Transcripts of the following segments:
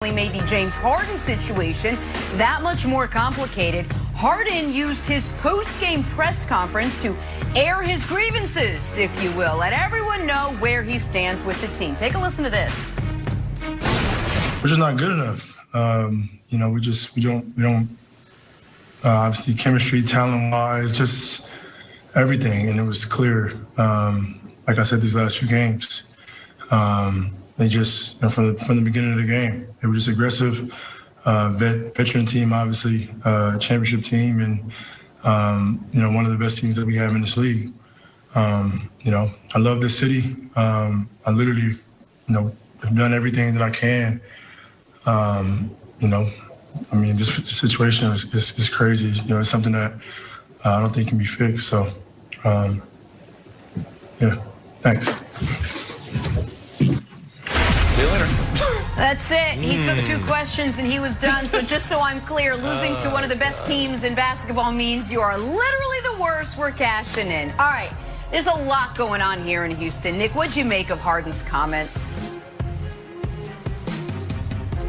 made the James Harden situation that much more complicated. Harden used his post-game press conference to air his grievances, if you will, let everyone know where he stands with the team. Take a listen to this. We're just not good enough. We don't obviously chemistry, talent-wise, just everything. And it was clear, like I said, these last few games. They just, from the beginning of the game, they were just aggressive, veteran team, obviously, championship team, and, one of the best teams that we have in this league. I love this city. I literally, have done everything that I can. This situation is crazy. It's something that I don't think can be fixed. So, yeah, thanks. That's it. He took 2 questions and he was done. So just so I'm clear, losing to one of the best teams in basketball means you are literally the worst. We're cashing in. All right. There's a lot going on here in Houston. Nick, what'd you make of Harden's comments?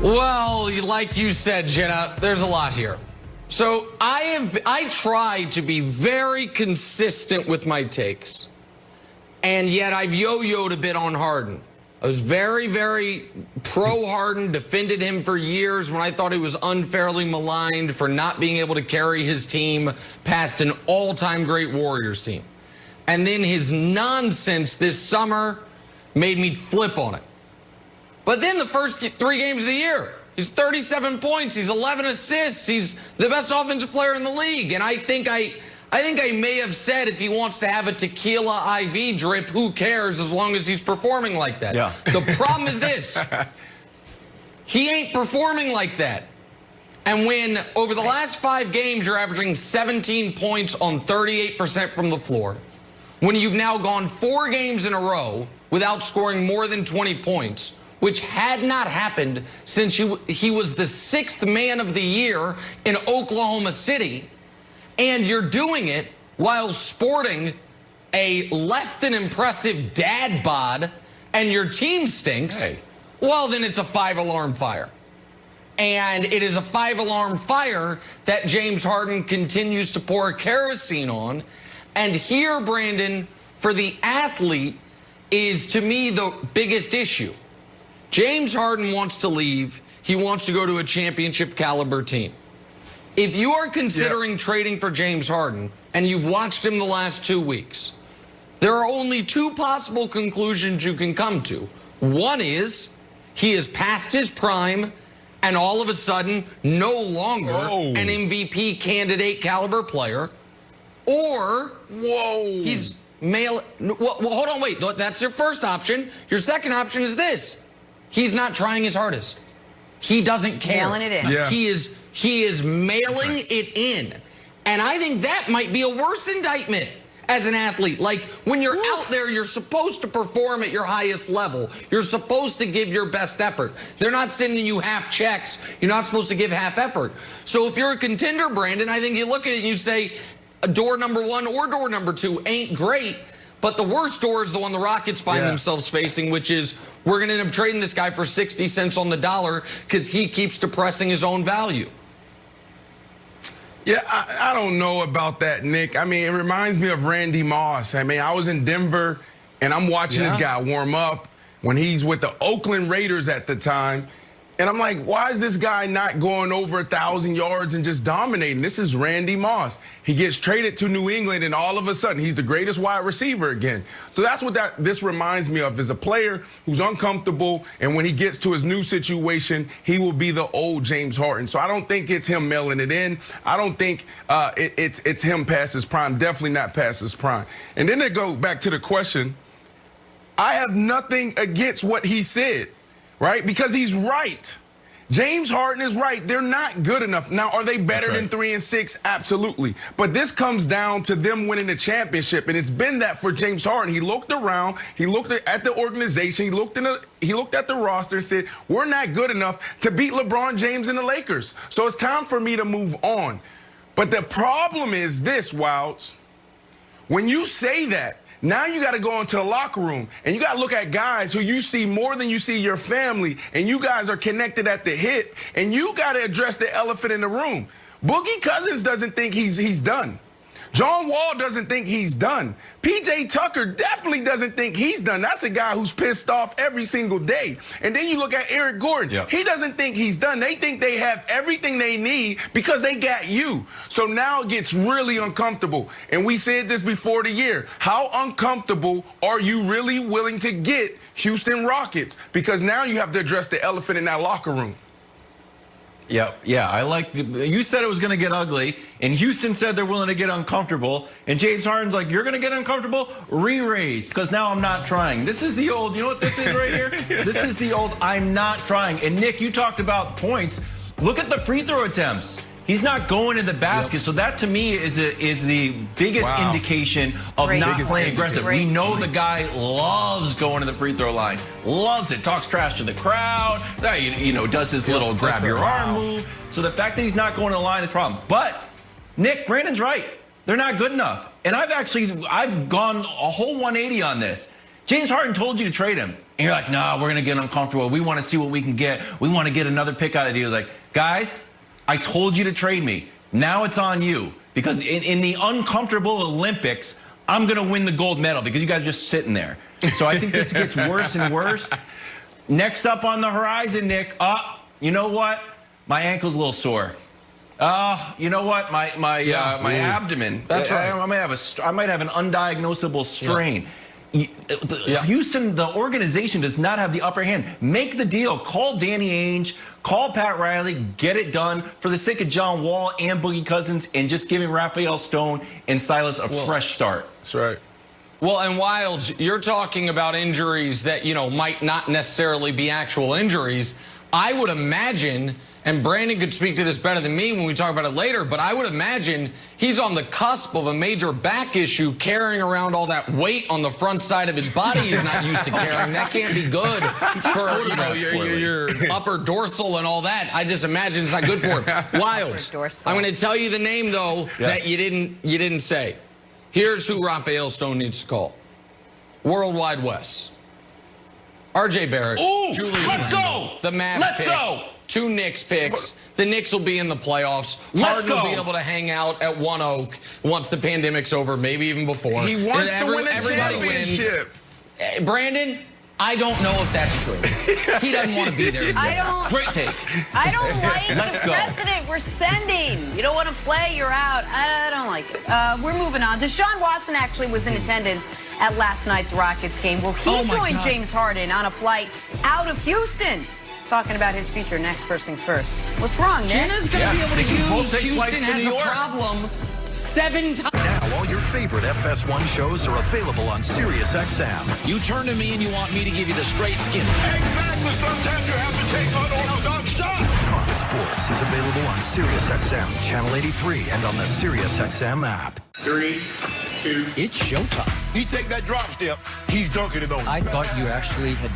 Well, like you said, Jenna, there's a lot here. So I try to be very consistent with my takes, and yet I've yo-yoed a bit on Harden. I was very, very pro-Harden, defended him for years when I thought he was unfairly maligned for not being able to carry his team past an all-time great Warriors team. And then his nonsense this summer made me flip on it. But then the first 3 games of the year, he's 37 points, he's 11 assists, he's the best offensive player in the league. And I think I may have said if he wants to have a tequila IV drip, who cares as long as he's performing like that. Yeah. The problem is this. He ain't performing like that. And when over the last 5 games you're averaging 17 points on 38% from the floor, when you've now gone 4 games in a row without scoring more than 20 points, which had not happened since he was the 6th man of the year in Oklahoma City, and you're doing it while sporting a less than impressive dad bod and your team stinks, well, then it's a 5-alarm fire. And it is a 5-alarm fire that James Harden continues to pour kerosene on. And here, Brandon, for the athlete is, to me, the biggest issue. James Harden wants to leave. He wants to go to a championship caliber team. If you are considering trading for James Harden and you've watched him the last 2 weeks, there are only 2 possible conclusions you can come to. One is he is past his prime and all of a sudden no longer an MVP candidate caliber player, or he's well, hold on, wait. That's your first option. Your second option is this. He's not trying his hardest. He doesn't care. Mailing it in. Yeah. He is mailing it in. And I think that might be a worse indictment as an athlete. Like, when you're out there, you're supposed to perform at your highest level. You're supposed to give your best effort. They're not sending you half checks. You're not supposed to give half effort. So if you're a contender, Brandon, I think you look at it and you say, door number 1 or door number 2 ain't great, but the worst door is the one the Rockets find themselves facing, which is we're going to end up trading this guy for 60 cents on the dollar because he keeps depressing his own value. Yeah, I don't know about that, Nick. I mean, it reminds me of Randy Moss. I mean, I was in Denver, and I'm watching this guy warm up when he's with the Oakland Raiders at the time. And I'm like, why is this guy not going over 1,000 yards and just dominating? This is Randy Moss. He gets traded to New England, and all of a sudden, he's the greatest wide receiver again. So that's what this reminds me of, is a player who's uncomfortable, and when he gets to his new situation, he will be the old James Harden. So I don't think it's him mailing it in. I don't think it's him past his prime. Definitely not past his prime. And then they go back to the question. I have nothing against what he said. Right? Because he's right. James Harden is right. They're not good enough. Now, are they better than 3 and 6? Absolutely. But this comes down to them winning the championship, and it's been that for James Harden. He looked around, he looked at the organization, he looked at the roster and said, we're not good enough to beat LeBron James and the Lakers. So it's time for me to move on. But the problem is this, Wilds. When you say that, Now you got to go into the locker room, and you got to look at guys who you see more than you see your family, and you guys are connected at the hip, and you got to address the elephant in the room. Boogie Cousins doesn't think he's done. John Wall doesn't think he's done. P.J. Tucker definitely doesn't think he's done. That's a guy who's pissed off every single day. And then you look at Eric Gordon. Yep. He doesn't think he's done. They think they have everything they need because they got you. So now it gets really uncomfortable. And we said this before the year. How uncomfortable are you really willing to get Houston Rockets? Because now you have to address the elephant in that locker room. Yeah, I like. You said it was going to get ugly, and Houston said they're willing to get uncomfortable, and James Harden's like, you're going to get uncomfortable? Re-raise, because now I'm not trying. This is the old, you know what this is right here? This is the old, I'm not trying. And Nick, you talked about points. Look at the free throw attempts. He's not going in the basket, so that to me is the biggest indication of not playing aggressive. We know the guy loves going to the free throw line, loves it, talks trash to the crowd, you know, does his little grab your arm move. So the fact that he's not going to the line is a problem. But Nick, Brandon's right. They're not good enough. And I've gone a whole 180 on this. James Harden told you to trade him, and you're like, no, we're going to get uncomfortable. We want to see what we can get. We want to get another pick out of the deal. Like, guys, I told you to trade me. Now it's on you. Because in the uncomfortable Olympics, I'm going to win the gold medal because you guys are just sitting there. So I think this gets worse and worse. Next up on the horizon, Nick, you know what? My ankle's a little sore. You know what? My abdomen. That's right. I might have an undiagnosable strain. Houston, the organization does not have the upper hand. Make the deal. Call Danny Ainge, call Pat Riley, get it done for the sake of John Wall and Boogie Cousins, and just giving Raphael Stone and Silas a fresh start. That's right. Well, and Wilds, you're talking about injuries that, you know, might not necessarily be actual injuries. I would imagine, and Brandon could speak to this better than me when we talk about it later, but I would imagine he's on the cusp of a major back issue, carrying around all that weight on the front side of his body he's not used to carrying. That can't be good for, you know, your upper dorsal and all that. I just imagine it's not good for him. Wilds, I'm going to tell you the name, though, that you didn't say. Here's who Raphael Stone needs to call. Worldwide Wes. R.J. Barrett. Ooh, Julius let's Randle, go. The Mavs Let's pick. go. 2 Knicks picks. The Knicks will be in the playoffs. Harden will be able to hang out at One Oak once the pandemic's over, maybe even before. He wants to win a championship. Wins. Brandon, I don't know if that's true. He doesn't want to be there. Great take. I don't like the precedent we're sending. You don't want to play, you're out. I don't like it. We're moving on. Deshaun Watson actually was in attendance at last night's Rockets game. Will he join James Harden on a flight out of Houston? Talking about his future next. First things first. What's wrong, Nick? Jenna's going to be able to use Houston has a problem 7 times. Now all your favorite FS1 shows are available on SiriusXM. You turn to me and you want me to give you the straight skin. Exactly. Sometimes you have to take unorthodox shots. Fox Sports is available on SiriusXM, Channel 83, and on the SiriusXM app. 3, 2. It's showtime. He take that drop step, he's dunking it on. I thought you actually had